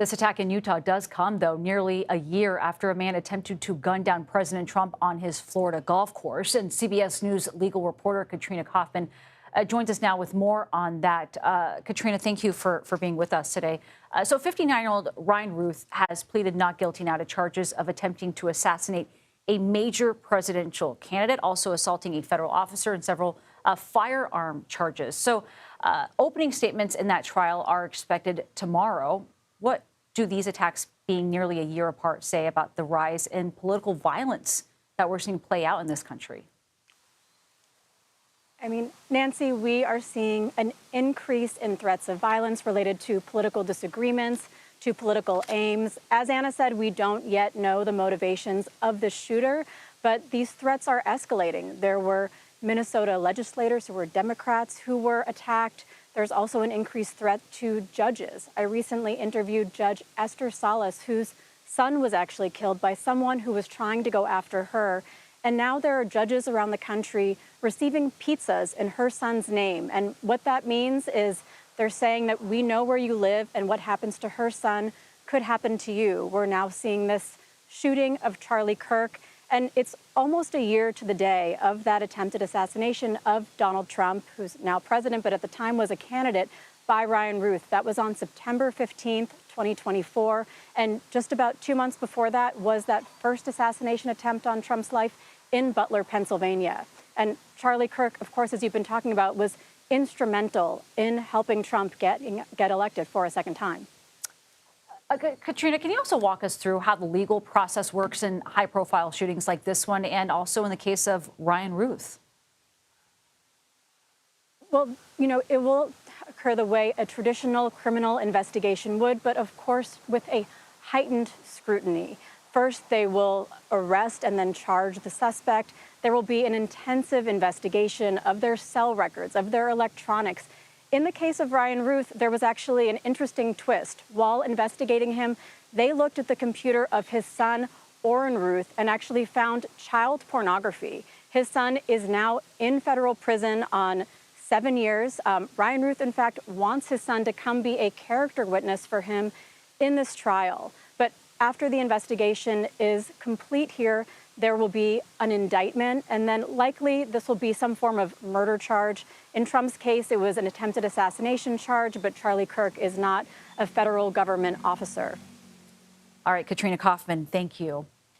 This attack in Utah does come, though, nearly a year after a man attempted to gun down President Trump on his Florida golf course. And CBS News legal reporter Katrina Kaufman joins us now with more on that. Katrina, thank you for being with us today. So 59-year-old Ryan Ruth has pleaded not guilty now to charges of attempting to assassinate a major presidential candidate, also assaulting a federal officer, and several firearm charges. So opening statements in that trial are expected tomorrow. What do these attacks, being nearly a year apart, say about the rise in political violence that we're seeing play out in this country? I mean, Nancy, we are seeing an increase in threats of violence related to political disagreements, to political aims. As Anna said, we don't yet know the motivations of the shooter, but these threats are escalating. There were Minnesota legislators who were Democrats who were attacked. There's also an increased threat to judges. I recently interviewed Judge Esther Salas, whose son was actually killed by someone who was trying to go after her. And now there are judges around the country receiving pizzas in her son's name. And what that means is they're saying that we know where you live, and what happens to her son could happen to you. We're now seeing this shooting of Charlie Kirk. And it's almost a year to the day of that attempted assassination of Donald Trump, who's now president, but at the time was a candidate, by Ryan Ruth. That was on September 15th, 2024. And just about 2 months before that was that first assassination attempt on Trump's life in Butler, Pennsylvania. And Charlie Kirk, of course, as you've been talking about, was instrumental in helping Trump get elected for a second time. Katrina, can you also walk us through how the legal process works in high-profile shootings like this one, and also in the case of Ryan Ruth? Well, you know, it will occur the way a traditional criminal investigation would, but of course with a heightened scrutiny. First, they will arrest and then charge the suspect. There will be an intensive investigation of their cell records, of their electronics. In the case of Ryan Ruth, there was actually an interesting twist. While investigating him, they looked at the computer of his son, Orrin Ruth, and actually found child pornography. His son is now in federal prison on 7 years. Ryan Ruth, in fact, wants his son to come be a character witness for him in this trial. But after the investigation is complete here, there will be an indictment, and then likely this will be some form of murder charge. In Trump's case, it was an attempted assassination charge, but Charlie Kirk is not a federal government officer. All right, Katrina Kaufman, thank you.